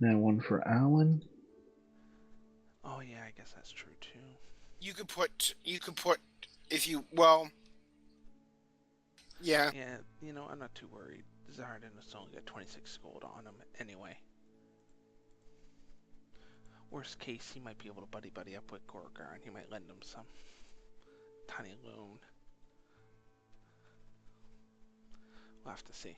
Now one for Alan. Oh yeah, I guess that's true too. You could put if you yeah. Yeah, I'm not too worried. Zardin has only got 26 gold on him anyway. Worst case, he might be able to buddy up with Gorgar, and he might lend him some tiny loan. We'll have to see.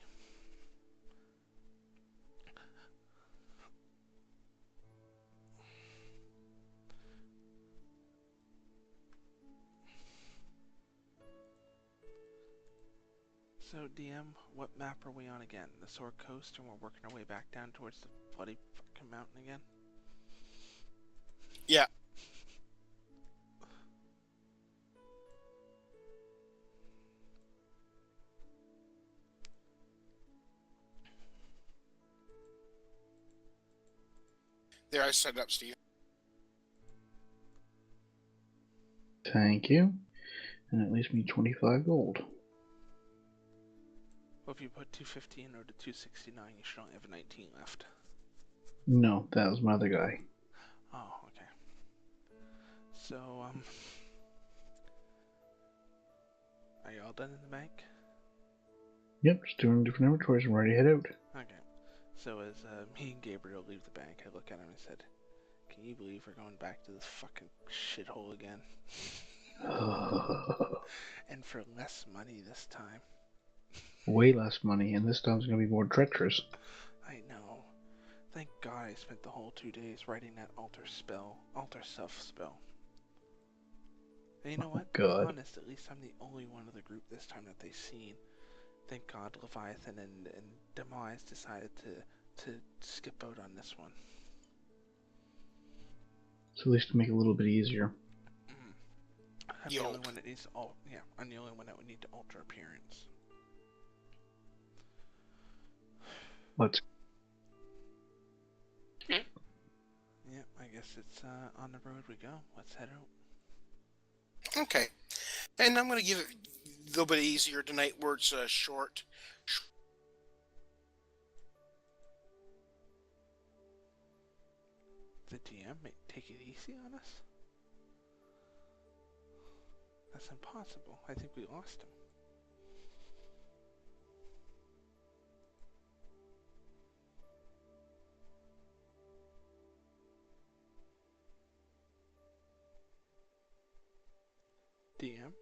So, DM, what map are we on again? The Sword Coast, and we're working our way back down towards the bloody fucking mountain again? Yeah. There, I set it up, Steve. Thank you. And it leaves me 25 gold. Well, if you put 250 in order to 269, you should only have 19 left. No, that was my other guy. Oh, okay. So, are you all done in the bank? Yep, just doing different inventories and ready to head out. Okay. So as me and Gabriel leave the bank, I look at him and said, "Can you believe we're going back to this fucking shithole again? And for less money this time." Way less money, and this time's gonna be more treacherous. I know. Thank God I spent the whole 2 days writing that alter self spell. And you know what? To be honest, at least I'm the only one of the group this time that they've seen. Thank God Leviathan and Demise decided to skip out on this one. So at least to make it a little bit easier. I'm the only one that needs to I'm the only one that would need to alter appearance. Let's. Yeah, I guess it's on the road we go. Let's head out. Okay. And I'm going to give it a little bit easier tonight where it's short. The DM may take it easy on us? That's impossible. I think we lost him. DM?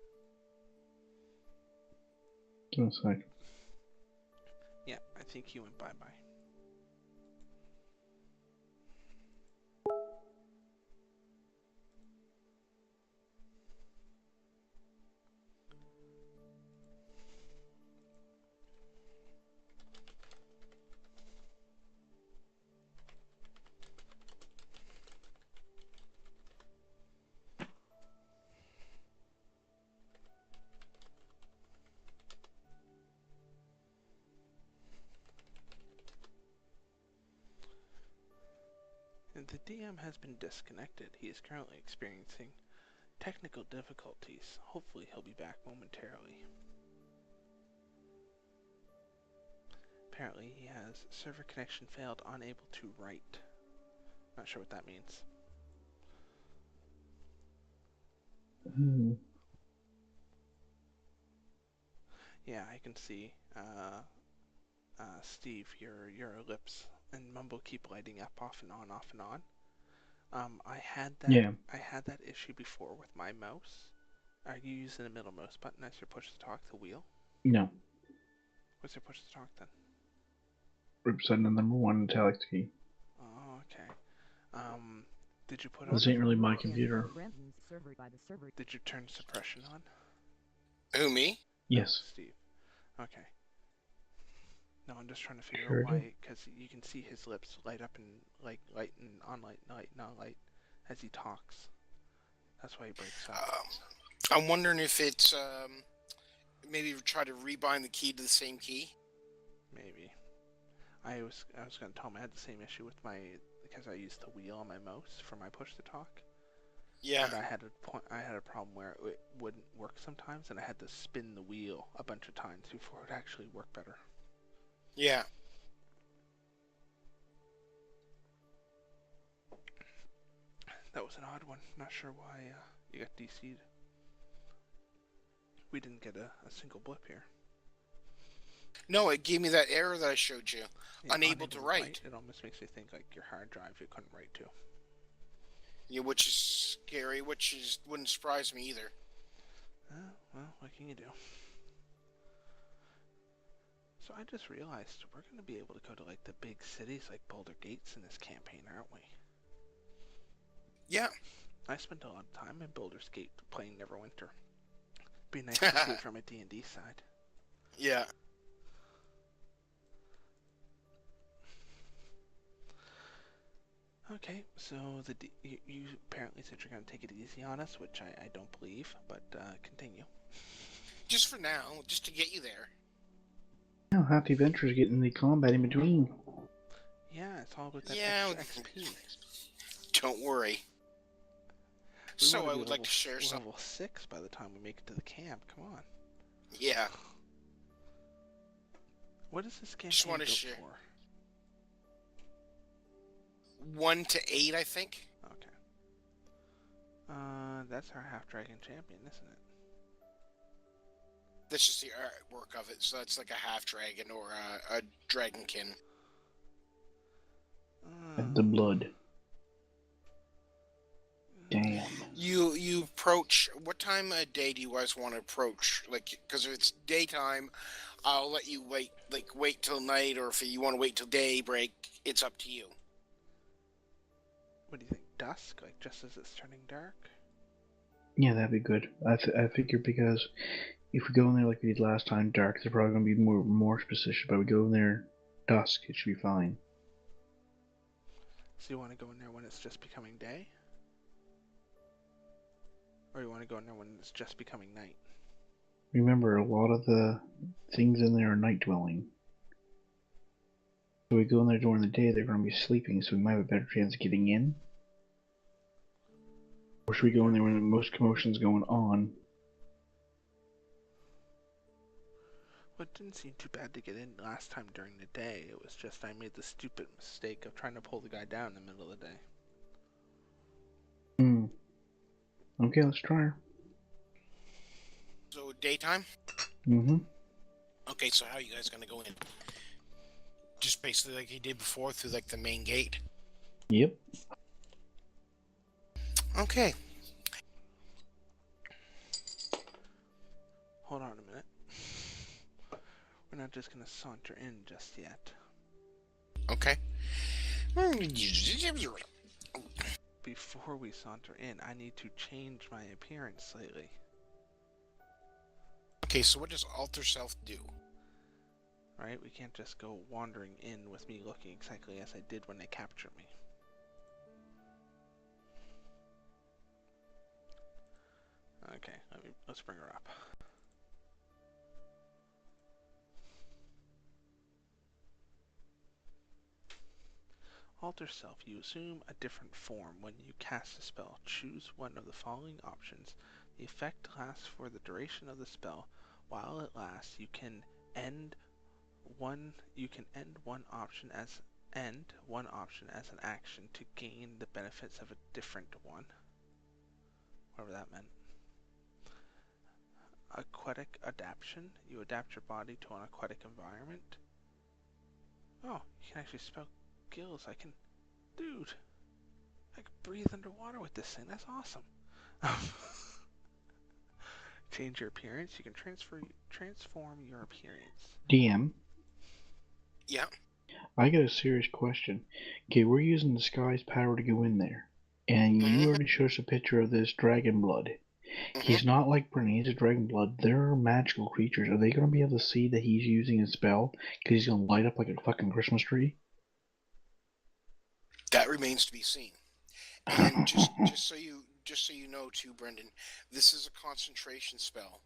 Give me a sec. Yeah, I think he went bye-bye. And the DM has been disconnected. He is currently experiencing technical difficulties. Hopefully he'll be back momentarily. Apparently he has server connection failed, unable to write. Not sure what that means. Yeah, I can see, Steve, your lips and mumble keep lighting up off and on, off and on. I had that issue before with my mouse. Are you using the middle mouse button as your push to talk, the wheel? No. What's your push to talk then? Representing the number 1 italic key. Oh, okay. Did you put on? This ain't really my computer. Did you turn suppression on? Who, me? Yes. No, Steve. Okay. No, I'm just trying to figure out why, because you can see his lips light up and light and on light, not light as he talks. That's why he breaks up. I'm wondering if it's maybe try to rebind the key to the same key. Maybe. I was gonna tell him I had the same issue with because I used the wheel on my mouse for my push to talk. Yeah. And I had a problem where it wouldn't work sometimes, and I had to spin the wheel a bunch of times before it would actually work better. Yeah. That was an odd one. Not sure why you got DC'd. We didn't get a single blip here. No, it gave me that error that I showed you. Yeah, unable to write. It almost makes me think like your hard drive you couldn't write to. Yeah, which is scary, wouldn't surprise me either. Well, what can you do? So I just realized we're going to be able to go to like the big cities like Boulder Gates in this campaign, aren't we? Yeah. I spent a lot of time in Boulder's Gate playing Neverwinter. Be nice to see it from a D&D side. Yeah. Okay, so you apparently said you're going to take it easy on us, which I don't believe, but continue. Just for now, just to get you there. Now, half the adventure is getting the combat in between. Yeah, it's all about that extra XP. Don't worry. So I would like to share some. Level 6 by the time we make it to the camp. Come on. Yeah. What is this campaign Just want to built share. for? 1 to 8, I think. Okay. That's our half dragon champion, isn't it? That's just the artwork of it. So that's like a half dragon or a dragonkin. The blood. Damn. You approach. What time of day do you guys want to approach? Like, because if it's daytime, I'll let you wait. Like, wait till night, or if you want to wait till daybreak, it's up to you. What do you think? Dusk, like just as it's turning dark? Yeah, that'd be good. I figure because if we go in there like we did last time, dark, they're probably gonna be more suspicious. But we go in there dusk, it should be fine. So you want to go in there when it's just becoming day? Or you want to go in there when it's just becoming night? Remember, a lot of the things in there are night dwelling. So we go in there during the day, they're going to be sleeping, so we might have a better chance of getting in. Or should we go in there when most commotion's going on? Well, it didn't seem too bad to get in last time during the day. It was just I made the stupid mistake of trying to pull the guy down in the middle of the day. Okay, let's try her. So daytime? Mm-hmm. Okay, so how are you guys gonna go in? Just basically like you did before, through like the main gate? Yep. Okay. Hold on a minute. We're not just gonna saunter in just yet. Okay. Before we saunter in, I need to change my appearance slightly. Okay, so what does alter self do? Right? We can't just go wandering in with me looking exactly as I did when they captured me. Okay, let's bring her up. Alter self. You assume a different form when you cast a spell. Choose one of the following options. The effect lasts for the duration of the spell. While it lasts, you can end one option as an action to gain the benefits of a different one. Whatever that meant. Aquatic adaptation. You adapt your body to an aquatic environment. Oh, you can actually spell gills. Dude, I can breathe underwater with this thing. That's awesome. Change your appearance. You can transform your appearance. DM. Yeah. I got a serious question. Okay, we're using disguise power to go in there. And you already showed us a picture of this dragon blood. He's not like Brennan, he's a dragon blood. They're magical creatures. Are they going to be able to see that he's using a spell? Because he's going to light up like a fucking Christmas tree? That remains to be seen. And just so you know too, Brendan, this is a concentration spell.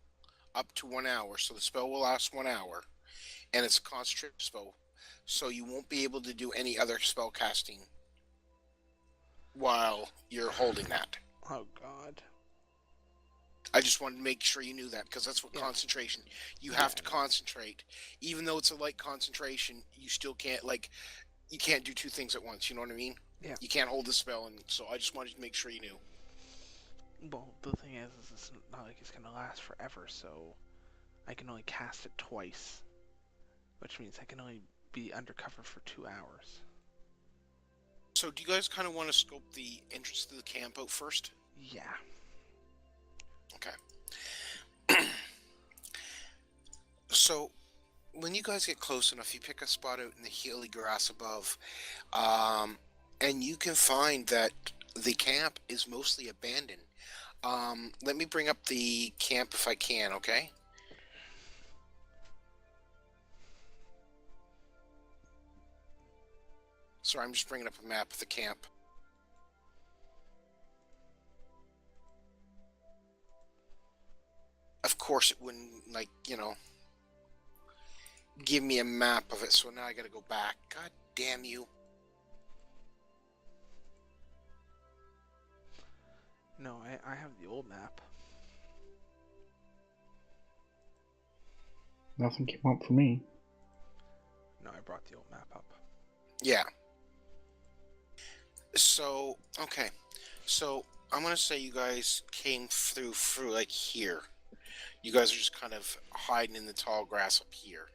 Up to 1 hour. So the spell will last 1 hour. And it's a concentration spell. So you won't be able to do any other spell casting while you're holding that. Oh, God. I just wanted to make sure you knew that, because that's what concentration. You have to concentrate. Even though it's a light concentration, you still can't, like, you can't do two things at once. You know what I mean? Yeah. You can't hold the spell, and so I just wanted to make sure you knew. Well, the thing is it's not like it's gonna last forever, so I can only cast it twice, which means I can only be undercover for 2 hours. So, do you guys kind of want to scope the entrance to the camp out first? Yeah. Okay. So, when you guys get close enough, you pick a spot out in the hilly grass above, and you can find that the camp is mostly abandoned. Let me bring up the camp if I can, okay? Sorry, I'm just bringing up a map of the camp. Of course, it wouldn't, like, give me a map of it, so now I gotta go back. God damn you. No, I have the old map. Nothing came up for me. No, I brought the old map up. Yeah. So, okay. So, I'm gonna say you guys came through like here. You guys are just kind of hiding in the tall grass up here.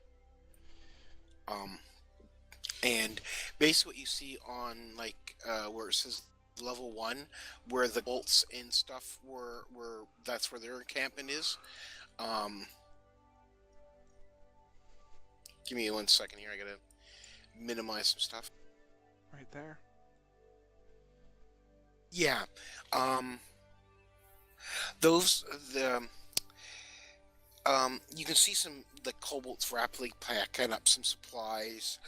And basically what you see on, like, where it says level 1, where the bolts and stuff were that's where their encampment is. Give me 1 second here, I gotta minimize some stuff. Right there? Yeah. You can see some the kobolds rapidly packing up some supplies.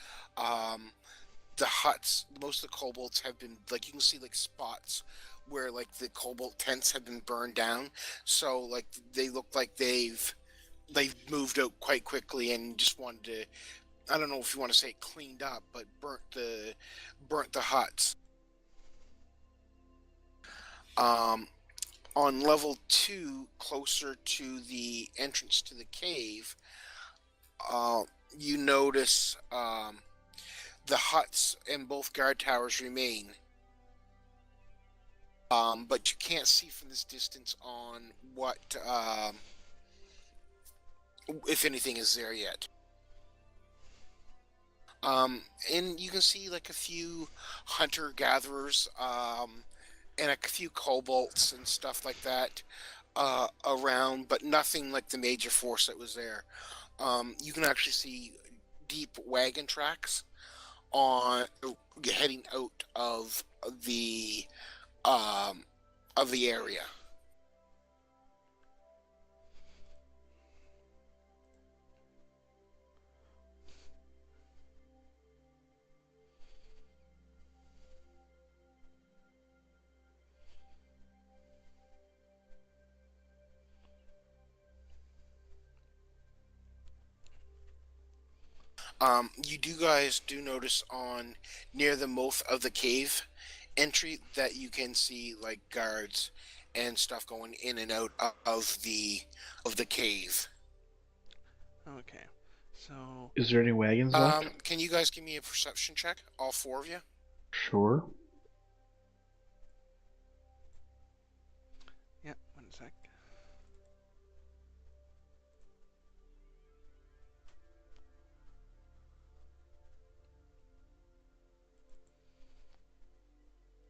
The huts, most of the kobolds have been, like, you can see like spots where like the kobold tents have been burned down. So like they look like they've moved out quite quickly and just wanted to, I don't know if you want to say it cleaned up, but burnt the huts. On level 2, closer to the entrance to the cave, you notice the huts and both guard towers remain. But you can't see from this distance on what, if anything, is there yet. And you can see like a few hunter-gatherers, and a few kobolds and stuff like that around, but nothing like the major force that was there. You can actually see deep wagon tracks on heading out of the area. You guys do notice on near the mouth of the cave entry that you can see like guards and stuff going in and out of the cave. Okay. So... Is there any wagons left? Can you guys give me a perception check? All 4 of you? Sure. Yeah, 1 sec.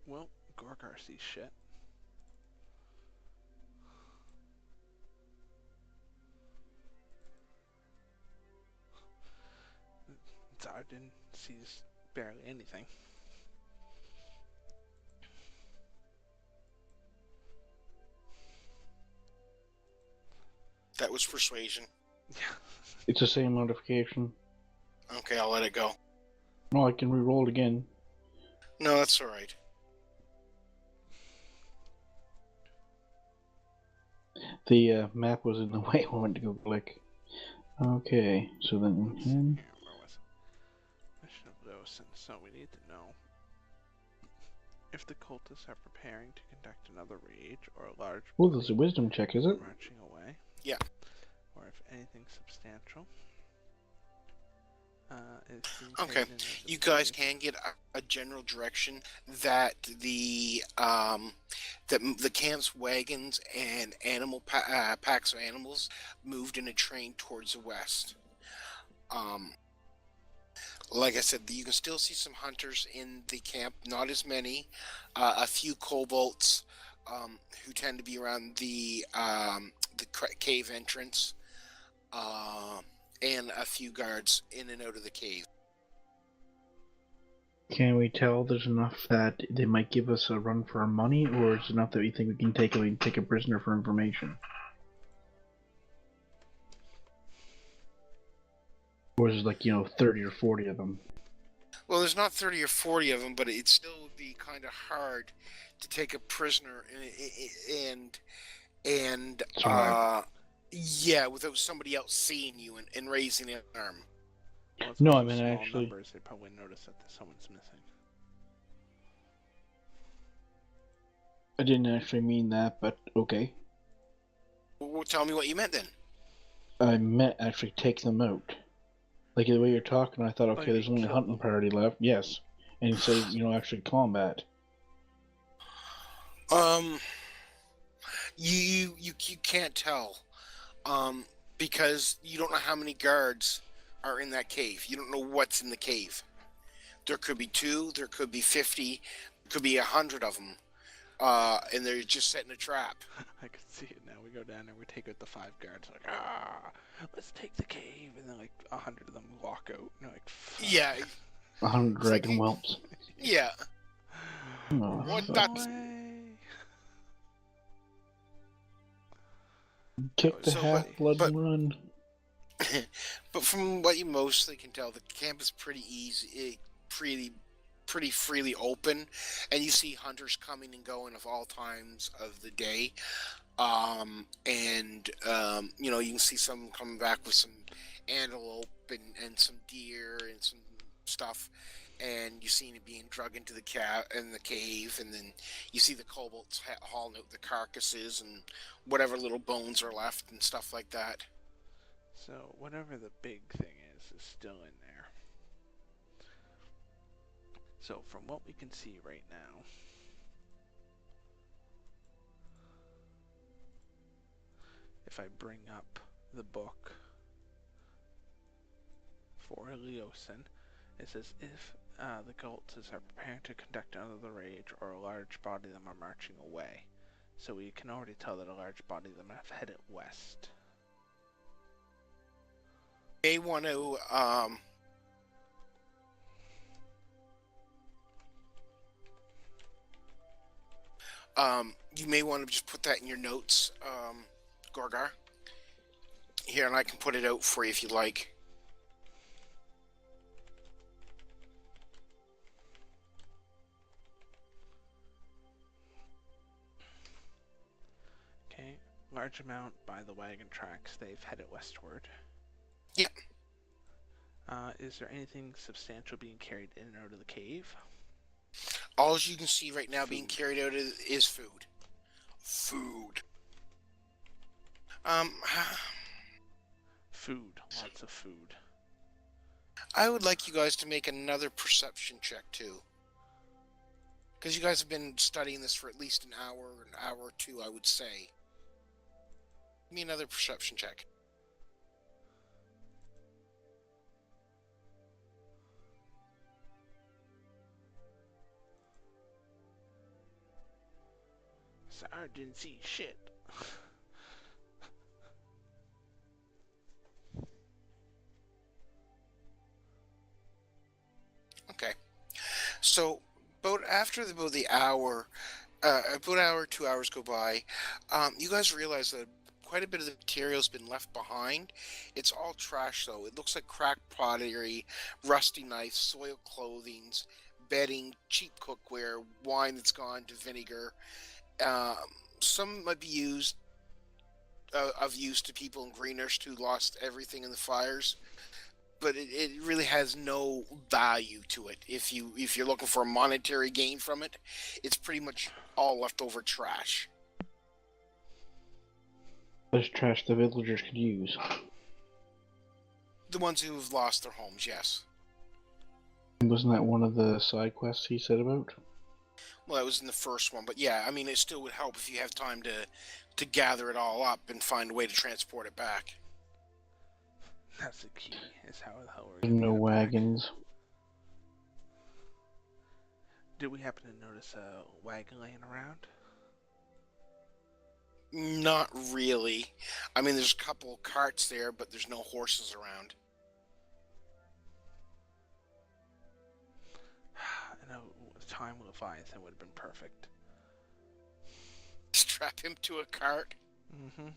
Well, Gorgar sees shit. Zarden sees barely anything. That was persuasion. Yeah. It's the same notification. Okay, I'll let it go. No, I can re-roll it again. No, that's alright. The map was in the way when I went to go click. Okay, so then him. Where was it? Mission of Lewison. So we need to know if the cultists are preparing to conduct another raid or a large... Oh, there's a wisdom check, is it? Marching away. Yeah. Or if anything substantial. Okay, you guys can get a general direction that the camp's wagons and packs of animals moved in a train towards the west. Like I said, you can still see some hunters in the camp, not as many. A few kobolds who tend to be around the cave entrance, and a few guards in and out of the cave. Can we tell there's enough that they might give us a run for our money, or is it enough that we think we can take a prisoner for information? Or is it like, 30 or 40 of them? Well, there's not 30 or 40 of them, but it still would be kind of hard to take a prisoner and yeah, without somebody else seeing you and raising an arm. Well, no, I mean actually. Numbers, they probably notice that someone's missing. I didn't actually mean that, but okay. Well, tell me what you meant then. I meant actually take them out. Like the way you're talking, I thought, okay, there's only a hunting party left. Yes, and you said, actually combat. You can't tell, because you don't know how many guards are in that cave. You don't know what's in the cave. There could be 2, there could be 50, there could be 100 of them, and they're just setting a trap. I can see it now. We go down there, we take out the 5 guards, like, let's take the cave, and then like 100 of them walk out, and like, fuck. Yeah. 100 dragon whelps. Yeah. Oh, what Kick the half-blood and run. But from what you mostly can tell, the camp is pretty easy, pretty freely open, and you see hunters coming and going of all times of the day. You can see some coming back with some antelope and some deer and some stuff, and you see it being drug into the cave, and then you see the kobolds hauling out the carcasses and whatever little bones are left and stuff like that. So whatever the big thing is still in there. So from what we can see right now, if I bring up the book for Leosin, it says if the cultists are preparing to conduct another raid, or a large body of them are marching away. So we can already tell that a large body of them have headed west. May want to you may want to just put that in your notes, Gorgar. Here, and I can put it out for you if you like. Okay, large amount by the wagon tracks. They've headed westward. Yep. Is there anything substantial being carried in and out of the cave? All you can see right now being carried out is food. Food. Food. Lots of food. I would like you guys to make another perception check too. Because you guys have been studying this for at least an hour or 2, I would say. Give me another perception check. I didn't see shit. Okay. So, after about the hour, about an hour, 2 hours go by, you guys realize that quite a bit of the material has been left behind. It's all trash, though. It looks like cracked pottery, rusty knives, soiled clothings, bedding, cheap cookware, wine that's gone to vinegar. Some might be of use to people in Greenhurst who lost everything in the fires, but it really has no value to it. If you're looking for a monetary gain from it, it's pretty much all leftover trash. There's trash the villagers could use. The ones who have lost their homes, yes. Wasn't that one of the side quests he said about? Well, that was in the first one, but yeah, I mean, it still would help if you have time to gather it all up and find a way to transport it back. That's the key, is how the hell we're There's going to no get it wagons. back. Did we happen to notice a wagon laying around? Not really. I mean, there's a couple carts there, but there's no horses around. I know a time Leviathan would have been perfect. Strap him to a cart. Mm-hmm.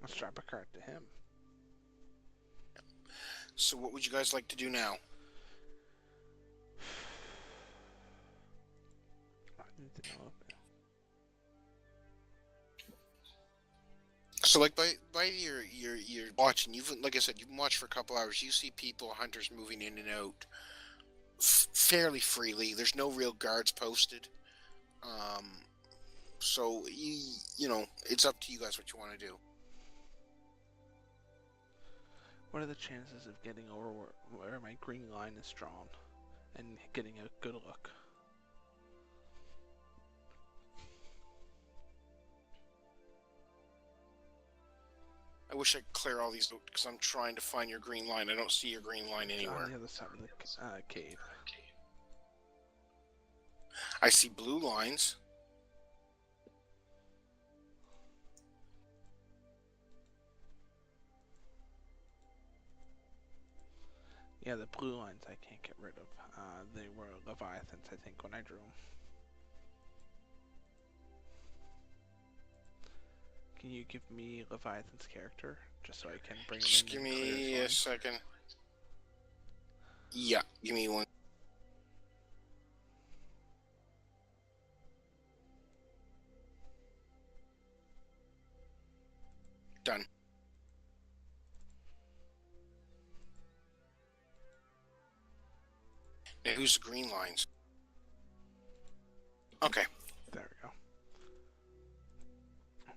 Let's strap a cart to him. So what would you guys like to do now? I need to know. So like by your watching, you've, like I said, you've watched for a couple hours. You see people, hunters moving in and out fairly freely. There's no real guards posted. So you know, it's up to you guys what you want to do. What are the chances of getting over where my green line is drawn and getting a good look? I wish I could clear all these out because I'm trying to find your green line. I don't see your green line anywhere. On the other side of the cave. I see blue lines. Yeah, the blue lines I can't get rid of. They were Leviathans, I think, when I drew them. Can you give me Leviathan's character, just so I can bring him in? Just give me a second. Yeah, give me one. Done. Now, who's the green lines? Okay. There we go.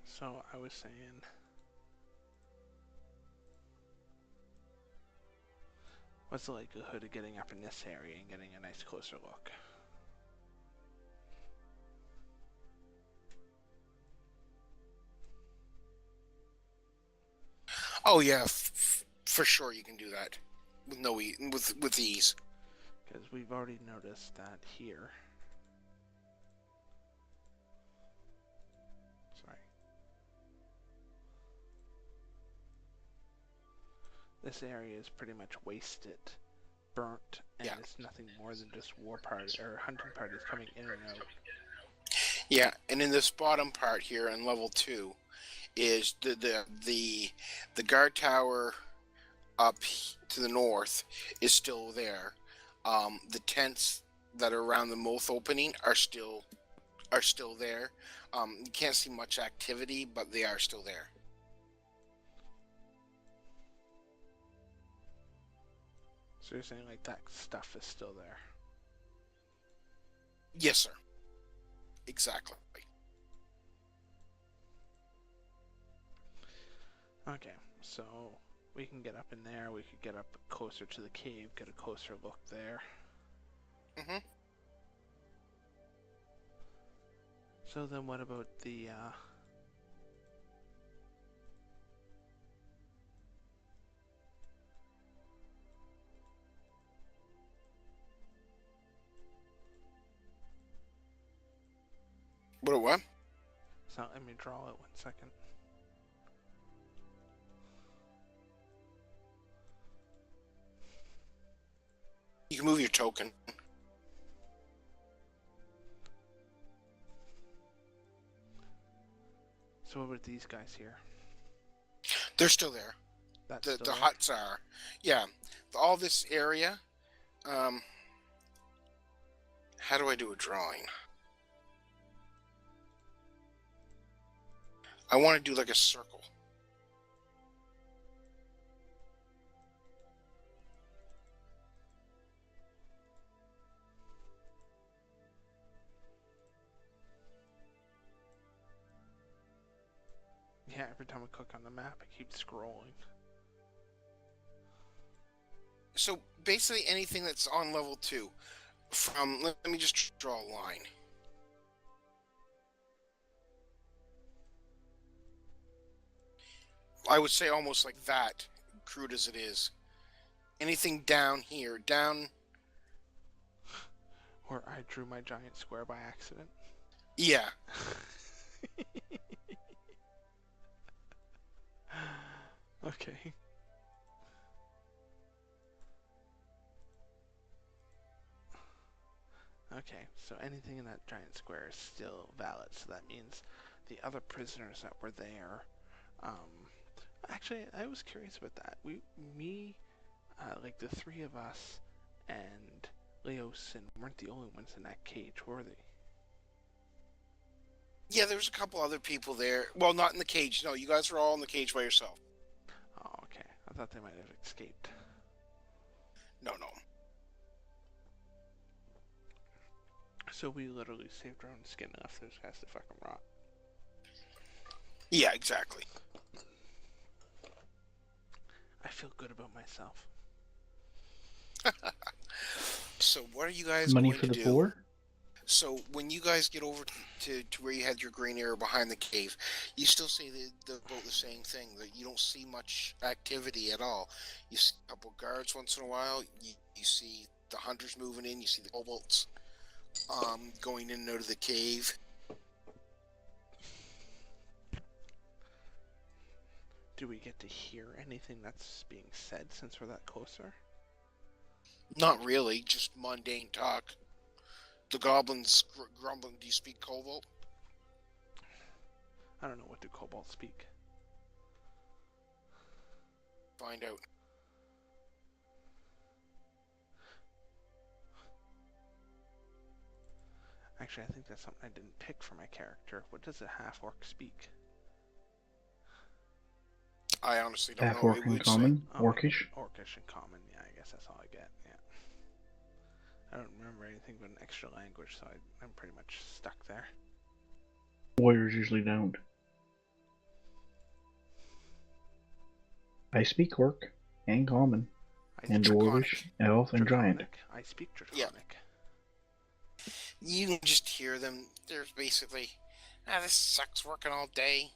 So I was saying, what's the likelihood of getting up in this area and getting a nice closer look? Oh yeah, for sure you can do that with with ease. Because we've already noticed that here. Sorry. This area is pretty much wasted, burnt, and Yeah. it's nothing more than just war party or hunting parties coming in and out. Yeah, and in this bottom part here in level 2 is the guard tower up to the north is still there. The tents that are around the mouth opening are still there. You can't see much activity, but they are still there. So you're saying like that stuff is still there? Yes, sir. Exactly. Okay, so we can get up in there, we could get up closer to the cave, get a closer look there. Mm-hmm. So then what about the, What? So let me draw it 1 second. You can move your token. So what about these guys here? They're still there. That's The still there? huts are. Yeah. All this area. How do I do a drawing? I want to do like a circle. Yeah, every time I click on the map, it keeps scrolling. So basically anything that's on level 2. Let me just draw a line. I would say almost like that, crude as it is. Anything down here, down... Or I drew my giant square by accident. Yeah. Okay. Okay, so anything in that giant square is still valid, so that means the other prisoners that were there, actually, I was curious about that. Like the three of us and Leosin weren't the only ones in that cage, were they? Yeah, there was a couple other people there. Well, not in the cage. No, you guys were all in the cage by yourself. Oh, okay. I thought they might have escaped. No. So we literally saved our own skin and left those guys to fucking rot. Yeah, exactly. I feel good about myself. So what are you guys Money going for to the do? poor? So when you guys get over to where you had your green area behind the cave, you still say about the same thing, that you don't see much activity at all. You see a couple guards once in a while. You see the hunters moving in. You see the kobolds going in and out of the cave. Do we get to hear anything that's being said since we're that closer? Not really, just mundane talk. The goblins grumbling. Do you speak kobold? I don't know, what do kobolds speak? Find out. Actually, I think that's something I didn't pick for my character. What does a half-orc speak? I honestly don't know. Half-orc It in would common? Oh, Orcish? Orcish in common, yeah, I guess that's all I get, yeah. I don't remember anything but an extra language, so I'm pretty much stuck there. Warriors usually don't. I speak orc and common and dwarvish, elf, and giant. I speak Draconic. Yeah. You can just hear them. There's basically, this sucks working all day.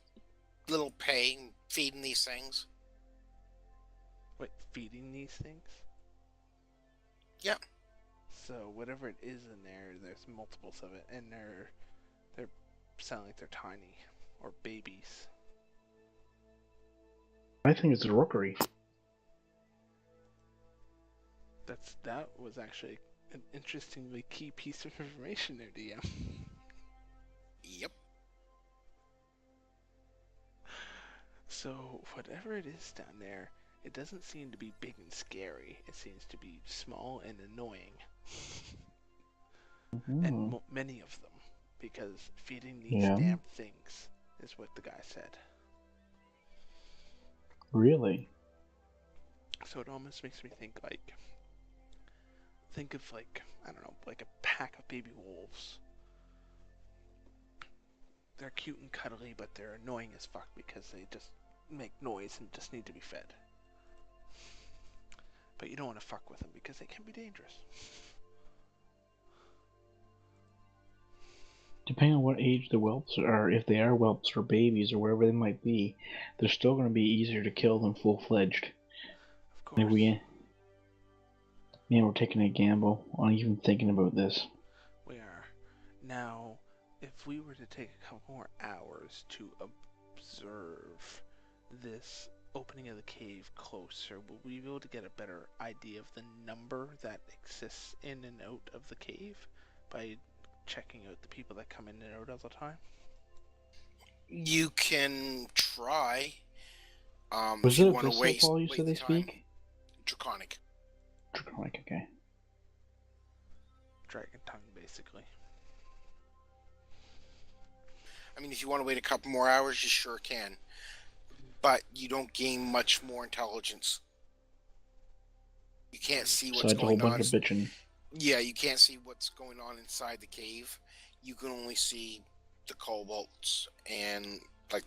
Little pay, feeding these things. Wait, feeding these things? Yep. So whatever it is in there, there's multiples of it, and they're sound like they're tiny or babies. I think it's a rookery. That was actually an interestingly key piece of information there, DM. Yep. So whatever it is down there, it doesn't seem to be big and scary. It seems to be small and annoying. And many of them, because feeding these damn things is what the guy said. Really? So it almost makes me think of I don't know, like a pack of baby wolves. They're cute and cuddly, but they're annoying as fuck because they just make noise and just need to be fed. But you don't want to fuck with them because they can be dangerous. Depending on what age the whelps are, if they are whelps or babies or wherever they might be, they're still going to be easier to kill than full-fledged. Of course. We're taking a gamble on even thinking about this. We are. Now, if we were to take a couple more hours to observe this opening of the cave closer, will we be able to get a better idea of the number that exists in and out of the cave by checking out the people that come in and out all the time? You can try. Was if you it want to waste you said they speak? Draconic. Draconic, okay. Dragon tongue, basically. I mean, if you want to wait a couple more hours, you sure can. But you don't gain much more intelligence. You can't see what's going on. Bunch of bitching. Yeah, you can't see what's going on inside the cave. You can only see the kobolds and like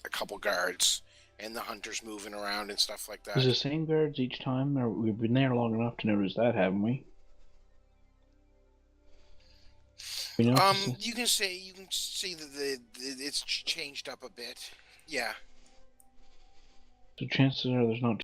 a couple guards and the hunters moving around and stuff like Is that. the same guards each time? Or we've been there long enough to notice that, haven't we? You can see that it's changed up a bit. Yeah. So chances are there's not